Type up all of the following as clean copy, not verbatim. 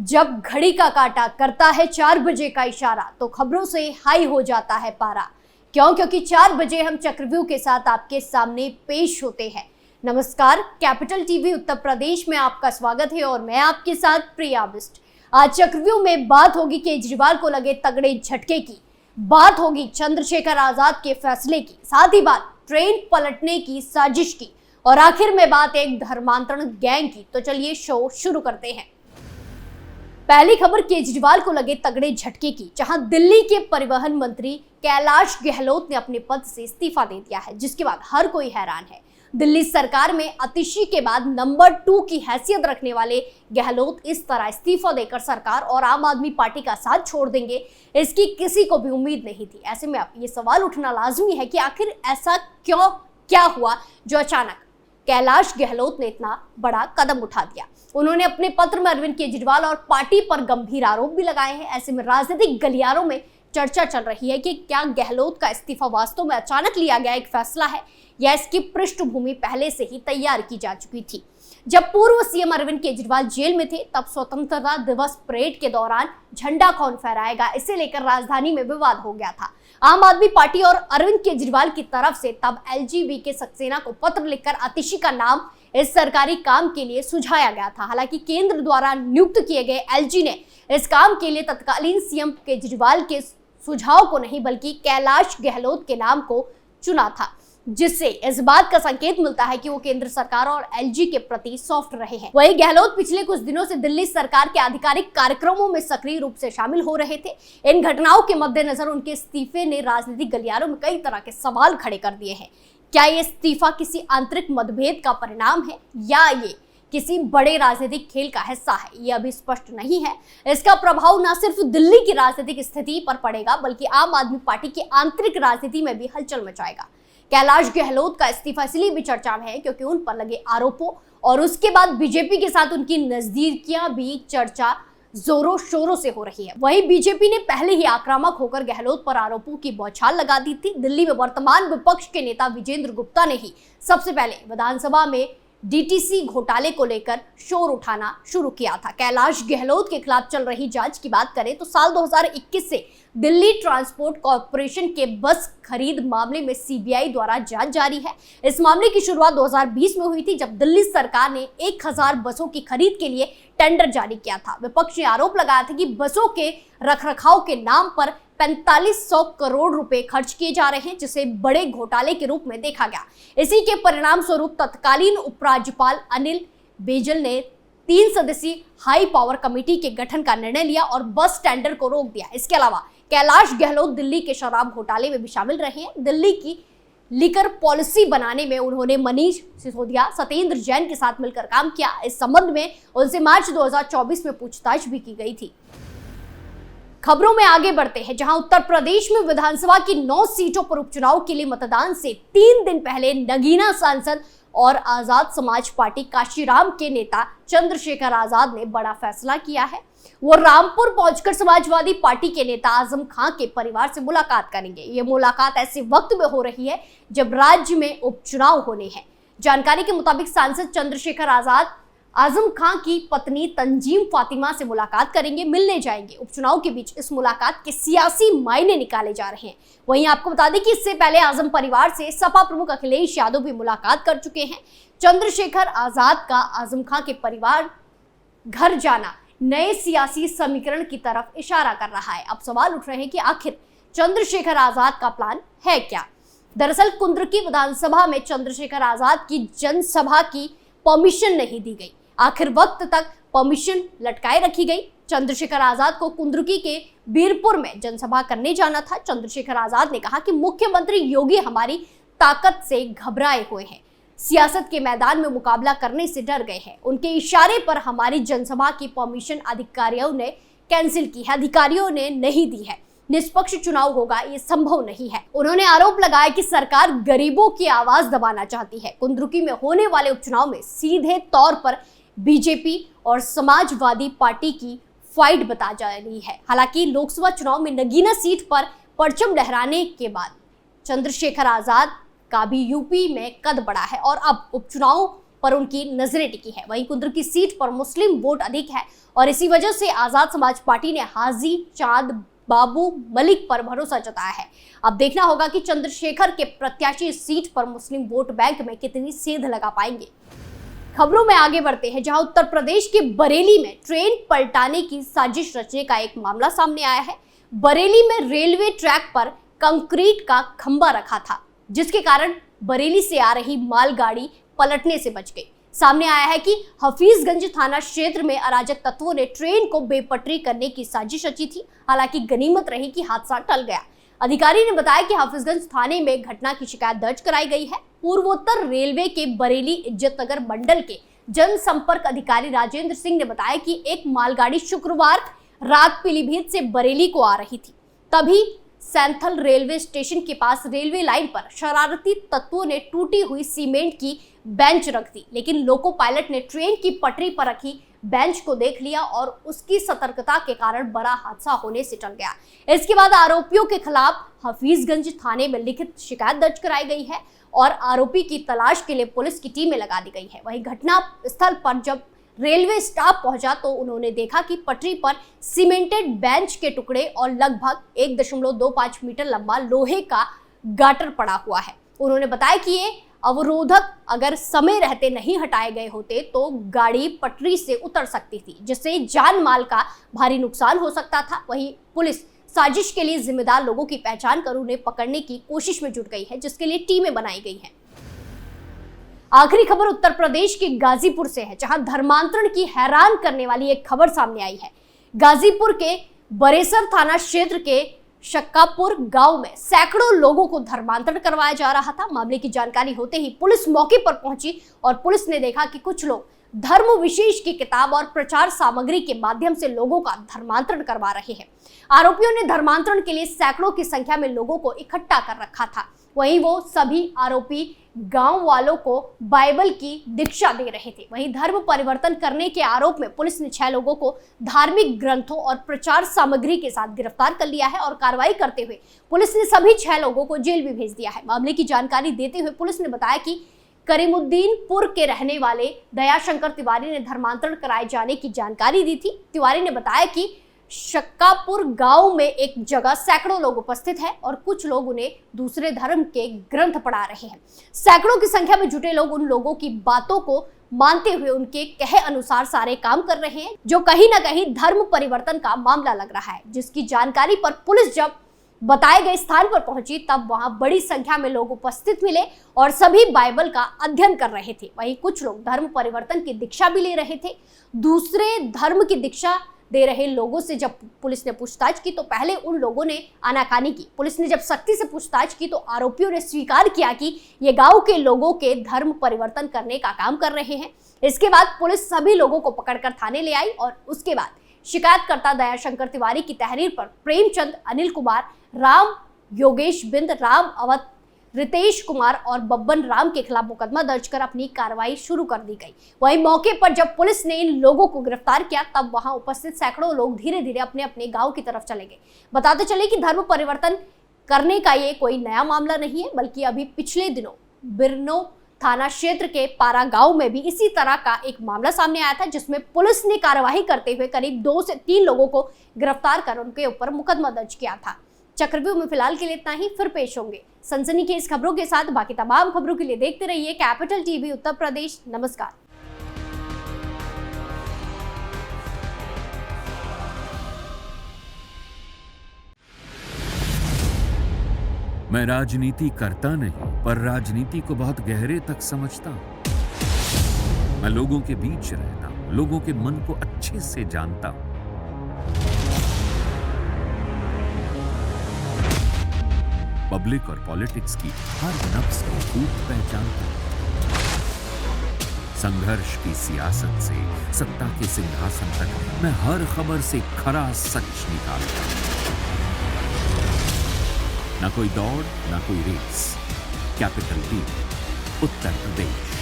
जब घड़ी का काटा करता है 4 बजे का इशारा तो खबरों से हाई हो जाता है पारा। क्योंकि 4 बजे हम चक्रव्यूह के साथ आपके सामने पेश होते हैं। नमस्कार, कैपिटल टीवी उत्तर प्रदेश में आपका स्वागत है और मैं आपके साथ प्रिया बिस्ट। आज चक्रव्यूह में बात होगी केजरीवाल को लगे तगड़े झटके की, बात होगी चंद्रशेखर आजाद के फैसले की, साथ ही बात ट्रेन पलटने की साजिश की और आखिर में बात एक धर्मांतरण गैंग की। तो चलिए शो शुरू करते हैं। पहली खबर केजरीवाल को लगे तगड़े झटके की, जहां दिल्ली के परिवहन मंत्री कैलाश गहलोत ने अपने पद से इस्तीफा दे दिया है, जिसके बाद हर कोई हैरान है। दिल्ली सरकार में अतिशी के बाद नंबर 2 की हैसियत रखने वाले गहलोत इस तरह इस्तीफा देकर सरकार और आम आदमी पार्टी का साथ छोड़ देंगे, इसकी किसी को भी उम्मीद नहीं थी। ऐसे में अब ये सवाल उठना लाजमी है कि आखिर ऐसा क्या हुआ जो अचानक कैलाश गहलोत ने इतना बड़ा कदम उठा दिया। उन्होंने अपने पत्र में अरविंद केजरीवाल और पार्टी पर गंभीर आरोप भी लगाए हैं। ऐसे में राजनीतिक गलियारों में चर्चा चल रही है कि क्या गहलोत का इस्तीफा वास्तव में अचानक लिया गया एक फैसला है या इसकी पृष्ठभूमि पहले से ही तैयार की जा चुकी थी। जब पूर्व सीएम अरविंद केजरीवाल जेल में थे, तब स्वतंत्रता दिवस परेड के दौरान झंडा कौन फहराएगा, इसे लेकर राजधानी में विवाद हो गया था। आम आदमी पार्टी और अरविंद केजरीवाल की तरफ से तब एलजीबी सक्सेना को पत्र लिखकर अतिशी का नाम इस सरकारी काम के लिए सुझाया गया था। हालांकि केंद्र द्वारा नियुक्त किए गए एलजी ने इस काम के लिए तत्कालीन सीएम केजरीवाल के सुझाव को नहीं बल्कि कैलाश गहलोत के नाम को चुना था, जिससे इस बात का संकेत मिलता है कि वो केंद्र सरकार और एलजी के प्रति सॉफ्ट रहे हैं। वहीं गहलोत पिछले कुछ दिनों से दिल्ली सरकार के आधिकारिक कार्यक्रमों में सक्रिय रूप से शामिल हो रहे थे। इन घटनाओं के मद्देनजर उनके इस्तीफे ने राजनीतिक गलियारों में कई तरह के सवाल खड़े कर दिए हैं। क्या ये इस्तीफा किसी आंतरिक मतभेद का परिणाम है या ये किसी बड़े राजनीतिक खेल का हिस्सा है, ये अभी स्पष्ट नहीं है। इसका प्रभाव न सिर्फ दिल्ली की राजनीतिक स्थिति पर पड़ेगा बल्कि आम आदमी पार्टी की आंतरिक राजनीति में भी हलचल मचाएगा। कैलाश गहलोत का इस्तीफा इसलिए भी चर्चा में है क्योंकि उन पर लगे आरोपों और उसके बाद बीजेपी के साथ उनकी नजदीकियां भी चर्चा जोरों शोरों से हो रही है। वहीं बीजेपी ने पहले ही आक्रामक होकर गहलोत पर आरोपों की बौछार लगा दी थी। दिल्ली में वर्तमान विपक्ष के नेता विजेंद्र गुप्ता ने ही सबसे पहले विधानसभा में डीटीसी घोटाले को लेकर शोर उठाना शुरू किया था। कैलाश गहलोत के खिलाफ चल रही जांच की बात करें तो साल 2021 से दिल्ली ट्रांसपोर्ट कॉर्पोरेशन के बस खरीद मामले में सीबीआई द्वारा जांच जारी है। इस मामले की शुरुआत 2020 में हुई थी, जब दिल्ली सरकार ने 1000 बसों की खरीद के लिए टेंडर जारी किया था। विपक्ष ने आरोप लगाया था कि बसों के रखरखाव के नाम पर 4500 करोड़ रुपए खर्च किए जा रहे हैं, जिसे बड़े घोटाले के रूप में देखा गया। इसी के परिणाम स्वरूप तत्कालीन उपराज्यपाल अनिल बैजल ने 3 सदस्यीय हाई पावर कमेटी के गठन का निर्णय लिया और बस टेंडर को रोक दिया। इसके अलावा कैलाश गहलोत दिल्ली के शराब घोटाले में भी शामिल रहे हैं। दिल्ली की लिकर पॉलिसी बनाने में उन्होंने मनीष सिसोदिया, सत्येंद्र जैन के साथ मिलकर काम किया। इस संबंध में उनसे मार्च 2024 में पूछताछ भी की गई थी। खबरों में आगे बढ़ते हैं, जहां उत्तर प्रदेश में विधानसभा की 9 सीटों पर उपचुनाव के लिए मतदान से 3 दिन पहले नगीना सांसद और आजाद समाज पार्टी काशीराम के नेता चंद्रशेखर आजाद ने बड़ा फैसला किया है। वो रामपुर पहुंचकर समाजवादी पार्टी के नेता आजम खां के परिवार से मुलाकात करेंगे। ये मुलाकात ऐसे वक्त में हो रही है जब राज्य में उपचुनाव होने हैं। जानकारी के मुताबिक सांसद चंद्रशेखर आजाद आजम खां की पत्नी तंजीम फातिमा से मुलाकात करेंगे, मिलने जाएंगे। उपचुनाव के बीच इस मुलाकात के सियासी मायने निकाले जा रहे हैं। वहीं आपको बता दें कि इससे पहले आजम परिवार से सपा प्रमुख अखिलेश यादव भी मुलाकात कर चुके हैं। चंद्रशेखर आजाद का आजम खां के परिवार घर जाना नए सियासी समीकरण की तरफ इशारा कर रहा है। अब सवाल उठ रहे हैं कि आखिर चंद्रशेखर आजाद का प्लान है क्या। दरअसल कुंद्रकी विधानसभा में चंद्रशेखर आजाद की जनसभा की परमिशन नहीं दी गई। आखिर वक्त तक परमिशन लटकाए रखी गई। चंद्रशेखर आजाद को कुंद्रकी के बीरपुर में जनसभा करने जाना था। चंद्रशेखर आजाद ने कहा कि मुख्यमंत्री योगी हमारी ताकत से घबराए हुए हैं, सियासत के मैदान में मुकाबला करने से डर गए हैं। उनके इशारे पर हमारी जनसभा की परमिशन अधिकारियों ने कैंसिल की है, अधिकारियों ने नहीं दी है। निष्पक्ष चुनाव होगा ये संभव नहीं है। उन्होंने आरोप लगाया कि सरकार गरीबों की आवाज दबाना चाहती है। कुंद्रुकी में होने वाले उपचुनाव में सीधे तौर पर बीजेपी और समाजवादी पार्टी की फाइट बता जा रही है। हालांकि लोकसभा चुनाव में नगीना सीट पर परचम लहराने के बाद चंद्रशेखर आजाद का भी यूपी में कद बढ़ा है और अब उपचुनाव पर उनकी नजरें टिकी है। वहीं कुंद्र की सीट पर मुस्लिम वोट अधिक है और इसी वजह से आजाद समाज पार्टी ने हाजी चांद बाबू मलिक पर भरोसा जताया है। अब देखना होगा कि चंद्रशेखर के प्रत्याशी इस सीट पर मुस्लिम वोट बैंक में कितनी सेंध लगा पाएंगे। खबरों में आगे बढ़ते हैं, जहां उत्तर प्रदेश के बरेली में ट्रेन पलटाने की साजिश रचने का एक मामला सामने आया है। बरेली में रेलवे ट्रैक पर कंक्रीट का खंभा रखा था, जिसके कारण बरेली से आ रही मालगाड़ी पलटने से बच गई। सामने आया है कि हफीजगंज थाना क्षेत्र में अराजक तत्वों ने ट्रेन को बेपटरी करने की साजिश रची थी। हालांकि गनीमत रही कि हादसा टल गया। अधिकारी ने बताया कि हफीजगंज थाने में घटना की शिकायत दर्ज कराई गई है। पूर्वोत्तर रेलवे के बरेली इज्जतनगर मंडल के जनसंपर्क अधिकारी राजेंद्र सिंह ने बताया कि एक मालगाड़ी शुक्रवार रात पीलीभीत से बरेली को आ रही थी। तभी सैंथल रेलवे स्टेशन के पास रेलवे लाइन पर शरारती तत्वों ने टूटी हुई सीमेंट की बेंच रख दी, लेकिन लोको पायलट ने ट्रेन की पटरी पर रखी बेंच को देख लिया और उसकी सतर्कता के कारण बड़ा हादसा होने से टल गया। इसके बाद आरोपियों के खिलाफ हफीजगंज थाने में लिखित शिकायत दर्ज कराई गई है और आरोपी की तलाश के लिए पुलिस की टीमें लगा दी गई है। वहीं घटना स्थल पर जब रेलवे स्टाफ पहुंचा तो उन्होंने देखा कि पटरी पर सीमेंटेड बेंच के टुकड़े और लगभग 1.25 मीटर लंबा लोहे का गाटर पड़ा हुआ है। उन्होंने बताया कि ये अवरोधक अगर समय रहते नहीं हटाए गए होते तो गाड़ी पटरी से उतर सकती थी, जिससे जान माल का भारी नुकसान हो सकता था। वहीं पुलिस साजिश के लिए जिम्मेदार लोगों की पहचान कर उन्हें पकड़ने की कोशिश में जुट गई है, जिसके लिए टीमें बनाई गई हैं। आखिरी खबर उत्तर प्रदेश के गाजीपुर से है, जहां धर्मांतरण की हैरान करने वाली एक खबर सामने आई है। गाजीपुर के बरेसर थाना क्षेत्र के शक्कापुर गांव में सैकड़ों लोगों को धर्मांतरण करवाया जा रहा था। मामले की जानकारी होते ही पुलिस मौके पर पहुंची और पुलिस ने देखा कि कुछ लोग धर्म विशेष की किताब और प्रचार सामग्री के माध्यम से लोगों का धर्मांतरण करवा रहे हैं। आरोपियों ने धर्मांतरण के लिए सैकड़ों की संख्या में लोगों को इकट्ठा कर रखा था। वहीं वो सभी आरोपी गांव वालों को बाइबल की दीक्षा दे रहे थे। वहीं धर्म परिवर्तन करने के आरोप में पुलिस ने 6 लोगों को धार्मिक ग्रंथों और प्रचार सामग्री के साथ गिरफ्तार कर लिया है और कार्रवाई करते हुए पुलिस ने सभी 6 लोगों को जेल भी भेज दिया है। मामले की जानकारी देते हुए पुलिस ने बताया कि करीमुद्दीनपुर के रहने वाले दयाशंकर तिवारी ने धर्मांतरण कराए जाने की जानकारी दी थी। तिवारी ने बताया कि शक्कापुर गांव में एक जगह सैकड़ों लोग उपस्थित हैं और कुछ लोग उन्हें दूसरे धर्म के ग्रंथ पढ़ा रहे हैं। सैकड़ों की संख्या में जुटे लोग उन लोगों की बातों को मानते हुए उनके कहे अनुसार सारे काम कर रहे हैं, जो कहीं ना कहीं धर्म परिवर्तन का मामला लग रहा है। जिसकी जानकारी पर पुलिस जब बताए गए स्थान पर पहुंची तब वहां बड़ी संख्या में लोग उपस्थित मिले और सभी बाइबल का अध्ययन कर रहे थे। वहीं कुछ लोग धर्म परिवर्तन की दीक्षा भी ले रहे थे। दूसरे धर्म की दीक्षा दे रहे लोगों से जब पुलिस ने पूछताछ की तो पहले उन लोगों ने आनाकानी की। पुलिस ने जब सख्ती से पूछताछ की तो आरोपियों ने स्वीकार किया कि ये गांव के लोगों के धर्म परिवर्तन करने का काम कर रहे हैं। इसके बाद पुलिस सभी लोगों को पकड़कर थाने ले आई और उसके बाद शिकायतकर्ता दयाशंकर तिवारी की तहरीर पर प्रेमचंद, अनिल कुमार, राम योगेश बिंद, राम अवध, रितेश कुमार और बब्बन राम के खिलाफ मुकदमा दर्ज कर अपनी कार्रवाई शुरू कर दी गई। वहीं मौके पर जब पुलिस ने इन लोगों को गिरफ्तार किया तब वहां उपस्थित सैकड़ों लोग धीरे धीरे अपने अपने गांव की तरफ चले गए। बताते चले कि धर्म परिवर्तन करने का ये कोई नया मामला नहीं है, बल्कि अभी पिछले दिनों बिरनो थाना क्षेत्र के पारा गांव में भी इसी तरह का एक मामला सामने आया था, जिसमें पुलिस ने कार्यवाही करते हुए करीब 2 से 3 लोगों को गिरफ्तार कर उनके ऊपर मुकदमा दर्ज किया था। चक्रव्यूह में फिलहाल के लिए इतना ही, फिर पेश होंगे सनसनीखेज खबरों के साथ। बाकी तमाम खबरों के लिए देखते रहिए कैपिटल टीवी उत्तर प्रदेश। नमस्कार। मैं राजनीति करता नहीं, पर राजनीति को बहुत गहरे तक समझता हूं। मैं लोगों के बीच रहता हूं, लोगों के मन को अच्छे से जानता हूं। पब्लिक और पॉलिटिक्स की हर नब्ज को खूब पहचानता हूं। संघर्ष की सियासत से सत्ता के सिंहासन तक मैं हर खबर से खरा सच निकालता हूं। ना कोई दौड़, ना कोई race. Capital TV Uttar Pradesh.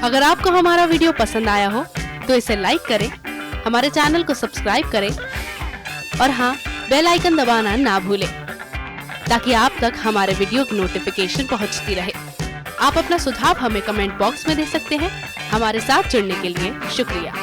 अगर आपको हमारा वीडियो पसंद आया हो तो इसे लाइक करें, हमारे चैनल को सब्सक्राइब करें और हाँ, बेल आइकन दबाना ना भूलें। ताकि आप तक हमारे वीडियो की नोटिफिकेशन पहुंचती रहे। आप अपना सुझाव हमें कमेंट बॉक्स में दे सकते हैं। हमारे साथ जुड़ने के लिए शुक्रिया।